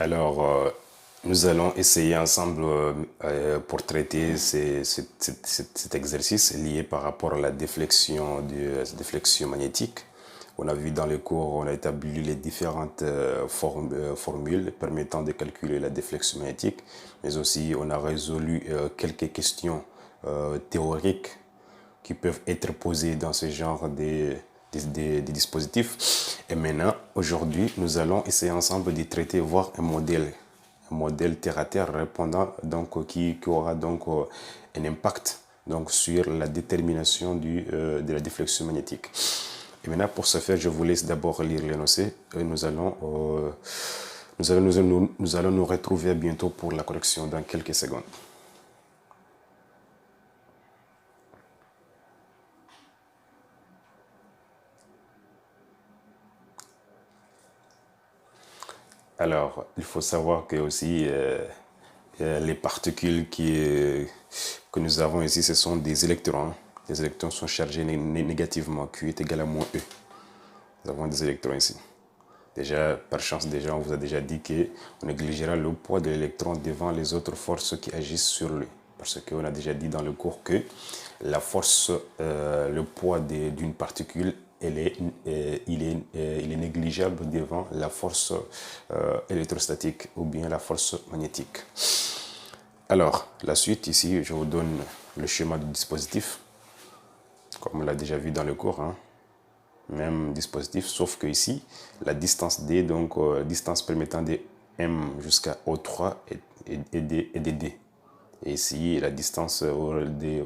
Alors, nous allons essayer ensemble pour traiter cet exercice lié par rapport à la déflexion magnétique. On a vu dans les cours, on a établi les différentes formules permettant de calculer la déflexion magnétique, mais aussi on a résolu quelques questions théoriques qui peuvent être posées dans ce genre de dispositifs. Et maintenant, aujourd'hui, nous allons essayer ensemble de traiter, voir un modèle terre à terre répondant, donc, qui aura donc un impact donc, sur la détermination de la déflexion magnétique. Et maintenant, pour ce faire, je vous laisse d'abord lire l'énoncé et nous allons nous retrouver bientôt pour la correction dans quelques secondes. Alors, il faut savoir que aussi les particules que nous avons ici, ce sont des électrons. Les électrons sont chargés négativement. Q est égal à moins E. Nous avons des électrons ici. Déjà, par chance, déjà, on vous a déjà dit qu'on négligera le poids de l'électron devant les autres forces qui agissent sur lui. Parce qu'on a déjà dit dans le cours que la force, le poids d'une particule, il est négligeable devant la force électrostatique ou bien la force magnétique. Alors, la suite, ici, je vous donne le schéma du dispositif, comme on l'a déjà vu dans le cours, hein. Même dispositif, sauf que ici, la distance D, donc distance permettant de M jusqu'à O3 est de D. Et ici, la distance où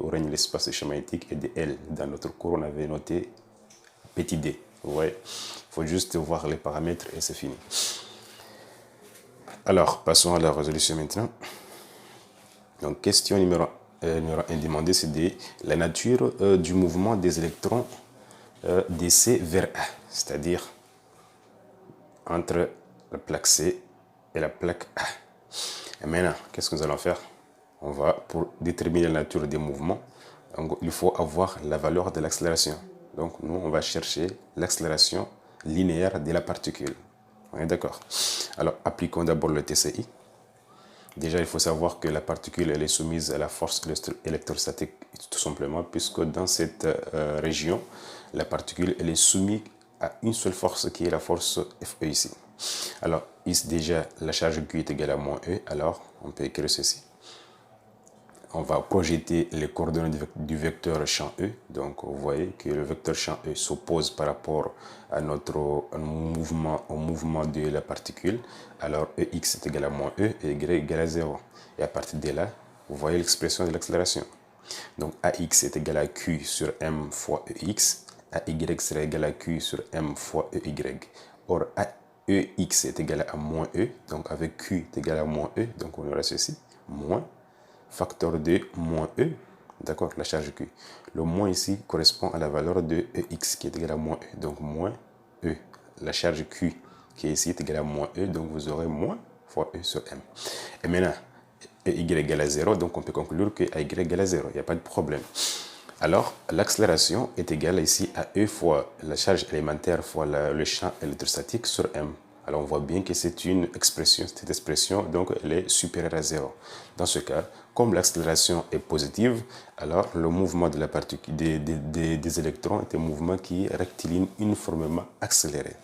règne l'espace magnétique est de L. Dans notre cours, on avait noté petit d. Ouais. Il faut juste voir les paramètres et c'est fini. Alors, passons à la résolution maintenant. Donc, question numéro 1 demandée, c'est la nature du mouvement des électrons DC vers A, c'est-à-dire entre la plaque C et la plaque A. Et maintenant, qu'est-ce que nous allons faire? On va, pour déterminer la nature des mouvements, donc, il faut avoir la valeur de l'accélération. Donc, nous, on va chercher l'accélération linéaire de la particule. On est d'accord? Alors, appliquons d'abord le TCI. Déjà, il faut savoir que la particule elle est soumise à la force électrostatique, tout simplement, puisque dans cette région, la particule elle est soumise à une seule force qui est la force Fe ici. Alors, ici déjà, la charge Q est égale à moins E, alors on peut écrire ceci. On va projeter les coordonnées du vecteur champ E. Donc, vous voyez que le vecteur champ E s'oppose par rapport à au mouvement de la particule. Alors, EX est égal à moins E et Y est égal à 0. Et à partir de là, vous voyez l'expression de l'accélération. Donc, AX est égal à Q sur M fois EX. AY sera égal à Q sur M fois EY. Or, EX est égal à moins E. Donc, avec Q est égal à moins E. Donc, on aura ceci. Moins facteur de moins E, d'accord, la charge Q. Le moins ici correspond à la valeur de EX qui est égal à moins E, donc moins E. La charge Q qui est ici est égale à moins E, donc vous aurez moins fois E sur M. Et maintenant, EY égale à 0, donc on peut conclure que AY égale à 0, il n'y a pas de problème. Alors, l'accélération est égale ici à E fois la charge élémentaire fois le champ électrostatique sur M. Alors, on voit bien que c'est une expression, cette expression, donc, elle est supérieure à 0. Dans ce cas, comme l'accélération est positive, alors le mouvement de la particule, des électrons est un mouvement qui est rectiligne uniformément accéléré.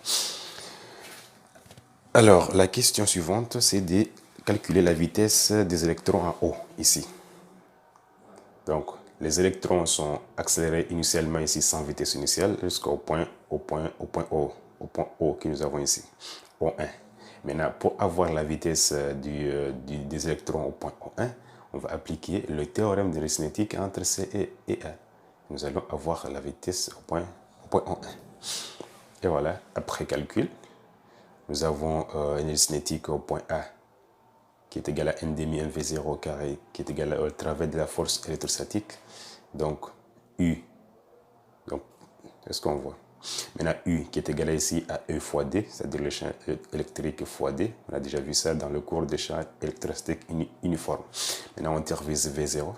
Alors, la question suivante, c'est de calculer la vitesse des électrons en haut, ici. Donc, les électrons sont accélérés initialement ici sans vitesse initiale jusqu'au point O que nous avons ici, O1. Maintenant, pour avoir la vitesse des électrons au point O1, on va appliquer le théorème de la cinétique entre C et A. Nous allons avoir la vitesse au point O1. Et voilà, après calcul, nous avons une cinétique au point A qui est égal à n demi mv0 au carré, qui est égal au travers de la force électrostatique. Donc, U. Donc, est-ce qu'on voit? Maintenant, U qui est égal ici à E fois D, c'est-à-dire le champ électrique fois D. On a déjà vu ça dans le cours des champs électrostatiques uniformes. Maintenant, on tire V0.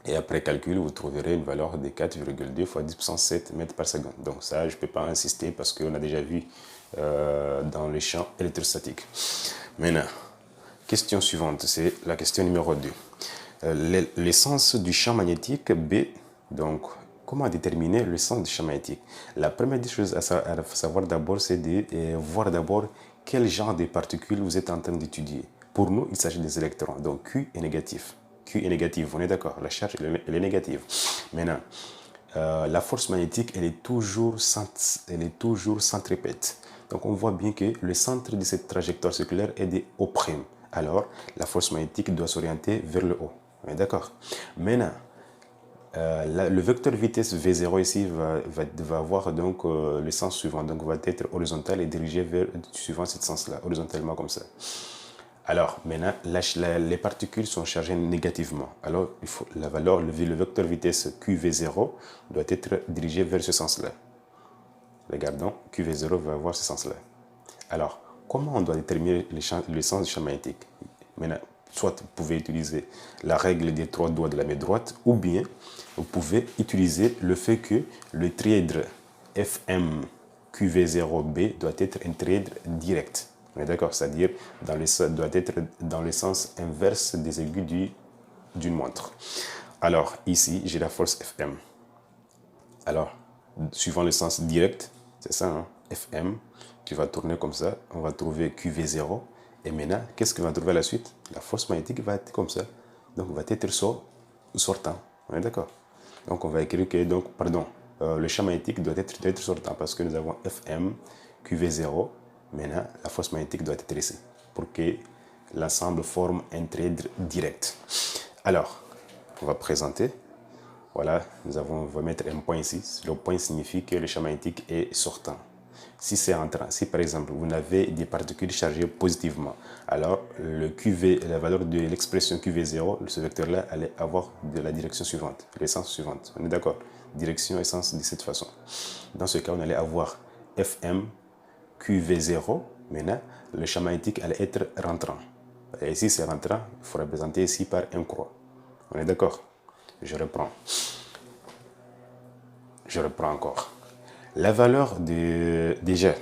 Et après calcul, vous trouverez une valeur de 4,2 fois 10 puissance 7 mètres par seconde. Donc ça, je ne peux pas insister parce qu'on a déjà vu dans les champs électrostatiques. Maintenant, question suivante, c'est la question numéro 2. L'essence du champ magnétique B, donc comment déterminer le sens du champ magnétique? La première des choses à savoir d'abord, c'est de voir d'abord quel genre de particules vous êtes en train d'étudier. Pour nous, il s'agit des électrons, donc Q est négatif. Q est négative, on est d'accord, la charge elle est négative. Maintenant, la force magnétique, elle est toujours centripète. Donc on voit bien que le centre de cette trajectoire circulaire est de O'. Alors, la force magnétique doit s'orienter vers le haut. On est d'accord? Maintenant, le vecteur vitesse V0 ici va avoir donc le sens suivant. Donc va être horizontal et dirigé vers suivant ce sens-là, horizontalement comme ça. Alors maintenant, les particules sont chargées négativement. Alors il faut la valeur, le vecteur vitesse QV0 doit être dirigé vers ce sens-là. Regardons, QV0 va avoir ce sens-là. Alors, comment on doit déterminer le sens du champ magnétique? Maintenant, soit vous pouvez utiliser la règle des 3 doigts de la main droite, ou bien vous pouvez utiliser le fait que le trièdre FM QV0B doit être un trièdre direct. On est d'accord? C'est-à-dire doit être dans le sens inverse des aiguilles d'une montre. Alors, ici, j'ai la force FM. Alors, suivant le sens direct, c'est ça, hein? FM, qui va tourner comme ça, on va trouver QV0. Et maintenant, qu'est-ce qu'on va trouver à la suite? La force magnétique va être comme ça. Donc, va être sortant. On est d'accord? Donc, on va écrire que, donc, pardon, le champ magnétique doit être sortant parce que nous avons FM, QV0. Maintenant, la force magnétique doit être ici pour que l'ensemble forme un trièdre direct. Alors, on va présenter. Voilà, on va mettre un point ici. Le point signifie que le champ magnétique est sortant. Si c'est entrant, si par exemple vous avez des particules chargées positivement, alors le QV, la valeur de l'expression QV0, ce vecteur-là allait avoir de la direction suivante, l'essence suivante. On est d'accord? Direction et sens de cette façon. Dans ce cas, on allait avoir FM QV0. Maintenant, le champ magnétique allait être rentrant. Et ici, c'est rentrant, il faut représenter ici par un croix. On est d'accord? Je reprends encore. La valeur déjà,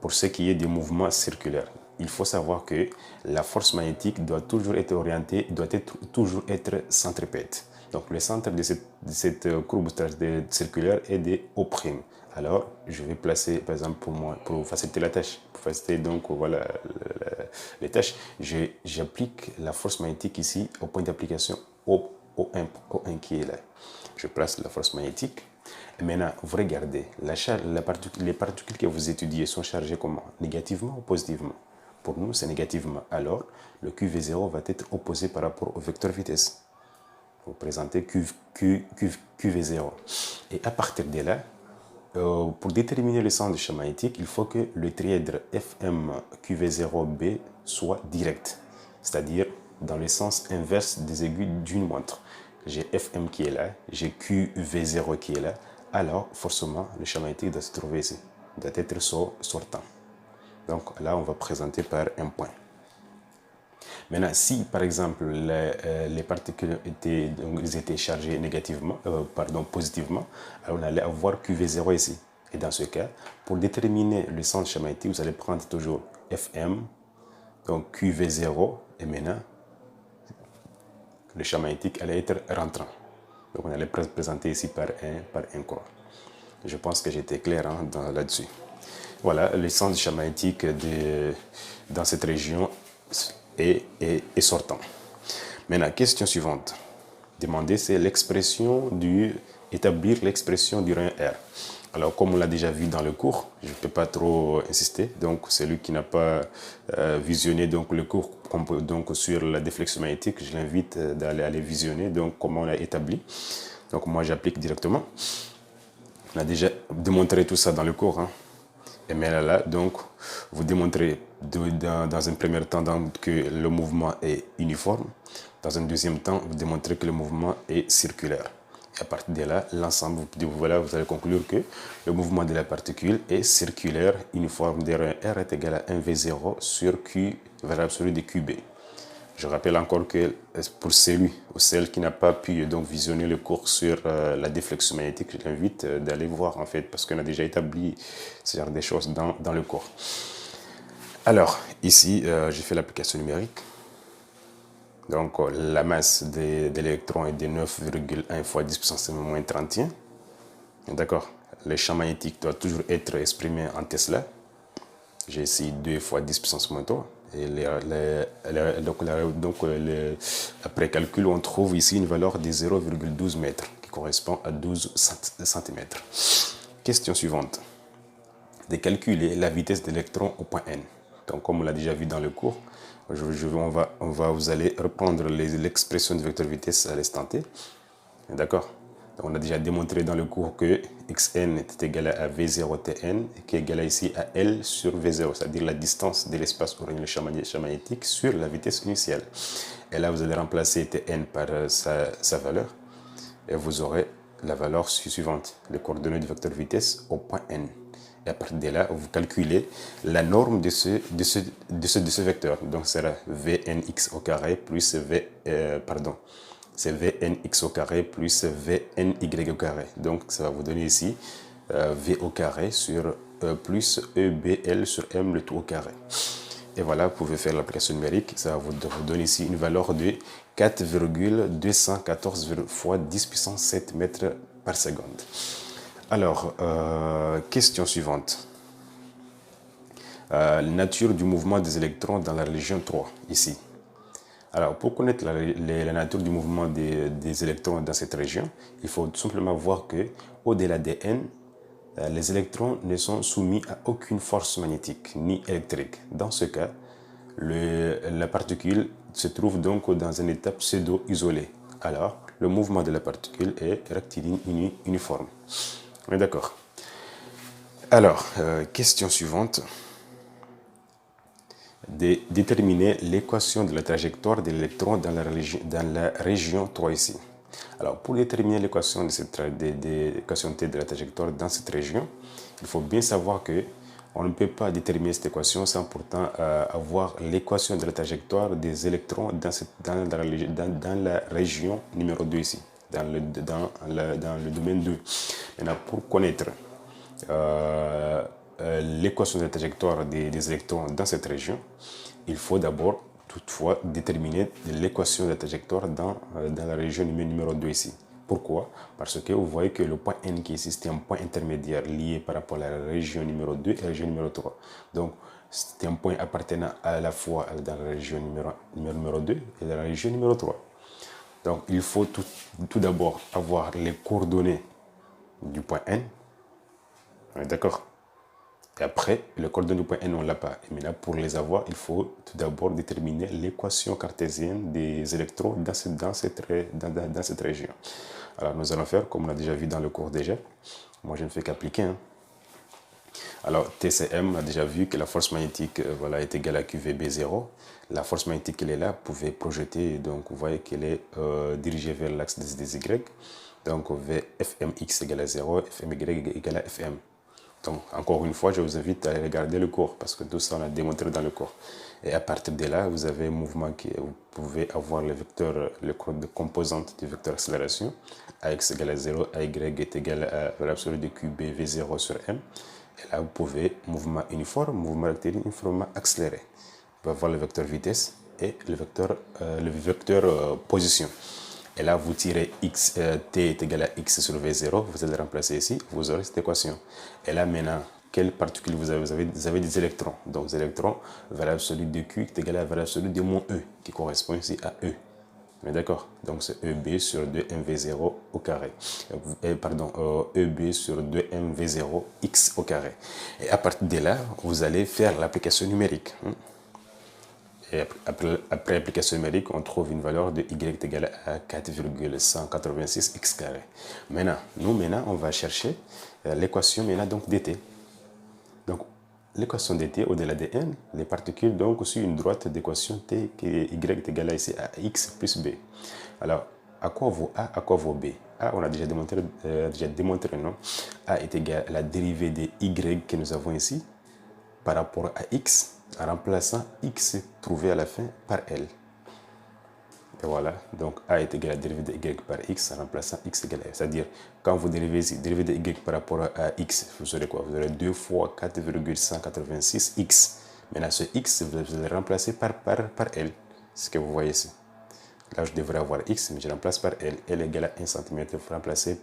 pour ce qui est des mouvements circulaires, il faut savoir que la force magnétique doit toujours être orientée, toujours être centripète. Donc le centre de cette courbe circulaire est de O'. Alors je vais placer, par exemple, pour faciliter la tâche, pour faciliter donc voilà les tâches, j'applique la force magnétique ici au point d'application O1 qui est là. Je place la force magnétique. Et maintenant, vous regardez, les particules que vous étudiez sont chargées comment? Négativement ou positivement? Pour nous, c'est négativement. Alors, le QV0 va être opposé par rapport au vecteur vitesse. Vous présentez QV0. Et à partir de là, pour déterminer le sens du champ magnétique, il faut que le trièdre FM QV0B soit direct, c'est-à-dire dans le sens inverse des aiguilles d'une montre. J'ai FM qui est là, j'ai QV0 qui est là, alors forcément le champ magnétique doit se trouver ici, doit être sortant. Donc là, on va présenter par un point. Maintenant, si par exemple les particules étaient chargées négativement, positivement, alors on allait avoir QV0 ici. Et dans ce cas, pour déterminer le sens champ magnétique, vous allez prendre toujours FM, donc QV0, et maintenant le champ magnétique allait être rentrant. Donc on allait présenter ici par un croix. Je pense que j'étais clair là-dessus. Voilà, le sens du champ magnétique dans cette région est sortant. Maintenant, question suivante. Demander, c'est établir l'expression du rayon R. Alors, comme on l'a déjà vu dans le cours, je ne peux pas trop insister. Donc, celui qui n'a pas visionné donc, le cours donc, sur la déflexion magnétique, je l'invite d'aller visionner donc, comment on l'a établi. Donc, moi, j'applique directement. On a déjà démontré tout ça dans le cours. Et mais là, donc, vous démontrez dans un premier temps que le mouvement est uniforme. Dans un deuxième temps, vous démontrez que le mouvement est circulaire. Et à partir de là, l'ensemble, vous allez conclure que le mouvement de la particule est circulaire, uniforme, R est égal à 1V0 sur Q, valeur absolue de QB. Je rappelle encore que pour celui ou celle qui n'a pas pu donc visionner le cours sur la déflexion magnétique, je l'invite d'aller voir en fait, parce qu'on a déjà établi ce genre de choses dans le cours. Alors, ici, j'ai fait l'application numérique. Donc, la masse de l'électron est de 9,1 fois 10 puissance moins 31. D'accord. Le champ magnétique doit toujours être exprimé en Tesla. J'ai ici 2 fois 10 puissance moins 3. Et après calcul, on trouve ici une valeur de 0,12 mètres, qui correspond à 12 cm. Question suivante. De calculer la vitesse de l'électron au point N. Donc, comme on l'a déjà vu dans le cours, vous allez reprendre l'expression de vecteur vitesse à l'instant T. D'accord. On a déjà démontré dans le cours que xn est égal à v0tn, qui est égal à ici à L sur v0, c'est-à-dire la distance de l'espace où règne le champ magnétique sur la vitesse initiale. Et là, vous allez remplacer tn par sa valeur, et vous aurez la valeur suivante, les coordonnées du vecteur vitesse au point n. Et à partir de là, vous calculez la norme de ce vecteur. Donc, ça sera vnx au carré plus c'est Vnx au carré plus Vny au carré. Donc, ça va vous donner ici V au carré sur plus EBL sur M le tout au carré. Et voilà, vous pouvez faire l'application numérique. Ça va vous donner ici une valeur de 4,214 fois 10 puissance 7 mètres par seconde. Alors, question suivante. La nature du mouvement des électrons dans la région 3, ici. Alors, pour connaître la nature du mouvement des électrons dans cette région, il faut tout simplement voir que au-delà des n, les électrons ne sont soumis à aucune force magnétique ni électrique. Dans ce cas, la particule se trouve donc dans un état pseudo-isolé. Alors, le mouvement de la particule est rectiligne uniforme. On est d'accord? Alors, question suivante. De déterminer l'équation de la trajectoire de l'électron dans la région 3 ici. Alors, pour déterminer l'équation T de la trajectoire dans cette région, il faut bien savoir que on ne peut pas déterminer cette équation sans pourtant avoir l'équation de la trajectoire des électrons dans la région numéro 2 ici, dans le domaine 2. Maintenant, pour connaître l'équation de la trajectoire des électrons dans cette région, il faut d'abord toutefois déterminer l'équation de la trajectoire dans la région numéro 2 ici. Pourquoi? Parce que vous voyez que le point N qui est ici, c'est un point intermédiaire lié par rapport à la région numéro 2 et la région numéro 3. Donc, c'est un point appartenant à la fois dans la région numéro 2 et dans la région numéro 3. Donc, il faut tout d'abord avoir les coordonnées du point N. D'accord? Et après, le coordonnées du point N, on ne l'a pas. Et maintenant, pour les avoir, il faut tout d'abord déterminer l'équation cartésienne des électrons dans cette région. Alors, nous allons faire, comme on a déjà vu dans le cours déjà. Moi, je ne fais qu'appliquer. Hein. Alors, TCM a déjà vu que la force magnétique est égale à QVB0. La force magnétique qui est là, vous pouvez projeter. Donc, vous voyez qu'elle est dirigée vers l'axe des Y. Donc, Fmx égale à 0, Fmy égale à Fm. Donc, encore une fois, je vous invite à aller regarder le cours parce que tout ça, on a démontré dans le cours. Et à partir de là, vous avez un mouvement vous pouvez avoir le vecteur, le code de composante du vecteur accélération. Ax égale à 0, Ay est égal à l'absolu de QB V0 sur M. Et là, vous pouvez mouvement uniforme, mouvement rectiligne uniformément accéléré. Vous pouvez avoir le vecteur vitesse et le vecteur position. Et là, vous tirez t est égal à x sur v0, vous allez remplacer ici, vous aurez cette équation. Et là, maintenant, quelle particule vous avez? Vous avez des électrons. Donc, les électrons, valeur absolue de Q est égal à la valeur absolue de mon E, qui correspond ici à E. Mais d'accord? Donc, c'est EB sur 2mv0 au carré. EB sur 2mv0 x au carré. Et à partir de là, vous allez faire l'application numérique. Et après application numérique, on trouve une valeur de y est égale à 4,186 x carré. Maintenant, on va chercher l'équation donc dt. Donc, l'équation dt au-delà de n, les particules donc sur une droite d'équation t qui est y est égal à ici à x plus b. Alors, à quoi vaut a, à quoi vaut b? A, on a déjà démontré, non? A est égal à la dérivée de y que nous avons ici par rapport à x, en remplaçant x trouvé à la fin par L. Et voilà, donc a est égal à dérivé de y par x en remplaçant x égale à. C'est-à-dire, quand vous dérivez ici, dérivé de y par rapport à x, vous aurez quoi? Vous aurez 2 fois 4,186x. Maintenant, ce x, vous allez le remplacer par L. C'est ce que vous voyez ici. Là, je devrais avoir x, mais je remplace par L. L égale à 1 cm. Vous remplacez,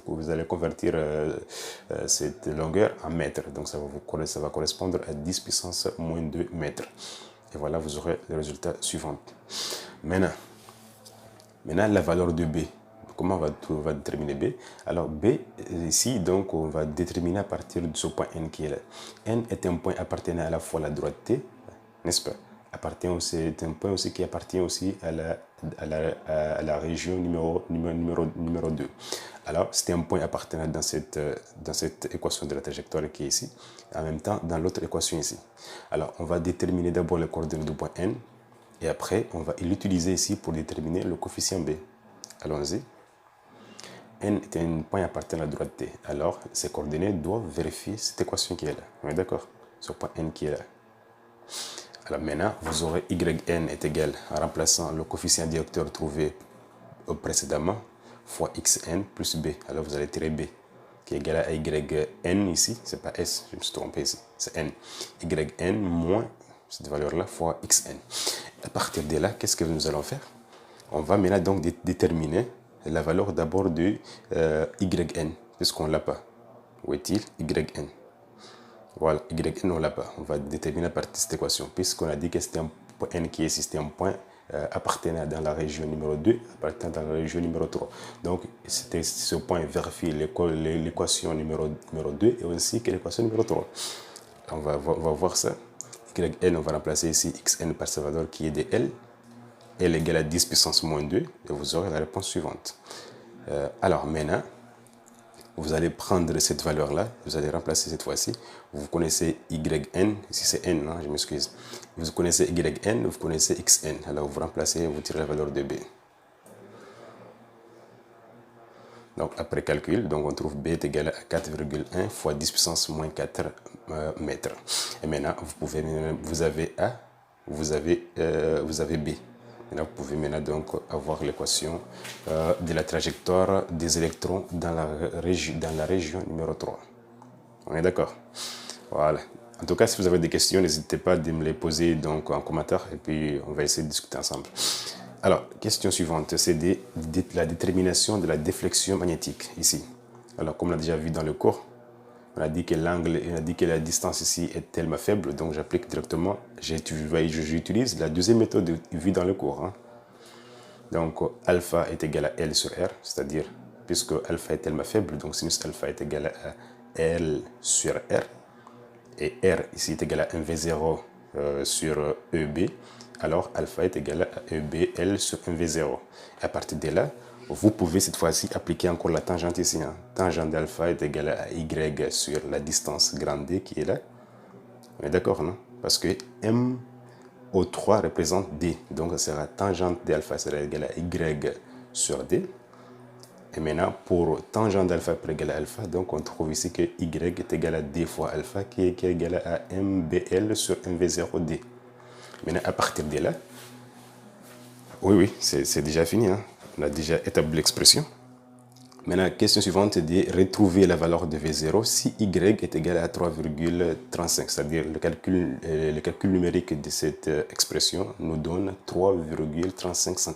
vous allez convertir cette longueur en mètres. Donc, ça va correspondre à 10 puissance moins 2 mètres. Et voilà, vous aurez le résultat suivant. Maintenant, la valeur de B. Comment on va déterminer B? Alors, B, ici, donc, on va déterminer à partir de ce point N qui est là. N est un point appartenant à la fois à la droite T, n'est-ce pas? C'est un point aussi qui appartient aussi à la région numéro 2. Alors, c'est un point appartenant dans cette équation de la trajectoire qui est ici, en même temps dans l'autre équation ici. Alors, on va déterminer d'abord les coordonnées du point N, et après, on va l'utiliser ici pour déterminer le coefficient B. Allons-y. N est un point appartenant à la droite T. Alors, ces coordonnées doivent vérifier cette équation qui est là. On est d'accord? Ce point N qui est là. Alors maintenant, vous aurez yn est égal, en remplaçant le coefficient directeur trouvé précédemment, fois xn plus b. Alors vous allez tirer b, qui est égal à yn ici, c'est pas s, je me suis trompé ici, c'est n. Yn moins cette valeur-là fois xn. À partir de là, qu'est-ce que nous allons faire? On va maintenant donc déterminer la valeur d'abord de yn, puisqu'on ne l'a pas. Où est-il? Yn. Voilà, yn, on ne l'a pas. On va déterminer à partir de cette équation, puisqu'on a dit que c'était un point n qui est ici, c'était un point appartenant dans la région numéro 2, appartenant dans la région numéro 3. Donc, c'était ce point vérifie l'équation numéro 2 et aussi que l'équation numéro 3. On va voir ça. Yn, on va remplacer ici xn par sa valeur qui est de L. L égale à 10 puissance moins 2, et vous aurez la réponse suivante. Alors maintenant, vous allez prendre cette valeur-là, vous allez remplacer cette fois-ci. Vous connaissez yn, ici c'est n, hein, je m'excuse. Vous connaissez yn, vous connaissez xn. Alors vous remplacez, vous tirez la valeur de b. Donc après calcul, donc on trouve b est égal à 4,1 fois 10 puissance moins 4 mètres. Et maintenant, vous avez a, vous avez b. Maintenant, vous pouvez maintenant donc avoir l'équation de la trajectoire des électrons dans la région numéro 3. On est d'accord? Voilà. En tout cas, si vous avez des questions, n'hésitez pas à me les poser donc en commentaire et puis on va essayer de discuter ensemble. Alors, question suivante, c'est la détermination de la déflexion magnétique ici. Alors, comme on l'a déjà vu dans le cours, on a dit que l'angle, on a dit que la distance ici est tellement faible, donc j'applique directement, j'utilise la deuxième méthode vue dans le cours. Hein. Donc alpha est égal à L sur R, c'est-à-dire, puisque alpha est tellement faible, donc sinus alpha est égal à L sur R, et R ici est égal à 1V0 sur EB, alors alpha est égal à EBL sur 1V0. Et à partir de là, vous pouvez cette fois-ci appliquer encore la tangente ici. Hein. Tangente d'alpha est égale à y sur la distance grande D qui est là. On est d'accord, non? Parce que M au 3 représente D. Donc, ça sera tangente d'alpha sera égale à y sur D. Et maintenant, pour tangente d'alpha pour égal à alpha, donc on trouve ici que y est égal à D fois alpha qui est égal à MBL sur 1V0D. Maintenant, à partir de là, oui, c'est déjà fini. Hein. On a déjà établi l'expression. Maintenant, question suivante est de retrouver la valeur de V0 si y est égal à 3,35. C'est-à-dire le calcul numérique de cette expression nous donne 3,35 cm.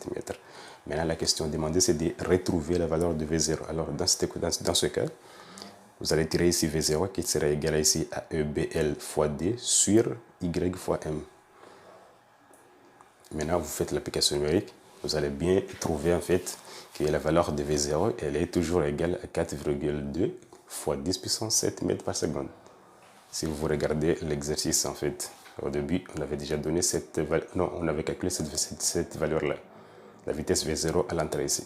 Maintenant, la question demandée, c'est de retrouver la valeur de V0. Alors, dans ce cas, vous allez tirer ici V0 qui sera égal à ici à EBL fois D sur Y fois M. Maintenant, vous faites l'application numérique. Vous allez bien trouver en fait que la valeur de V0, elle est toujours égale à 4,2 fois 10 puissance 7 mètres par seconde. Si vous regardez l'exercice en fait, au début, on avait déjà donné on avait calculé cette valeur-là. La vitesse V0 à l'entrée ici.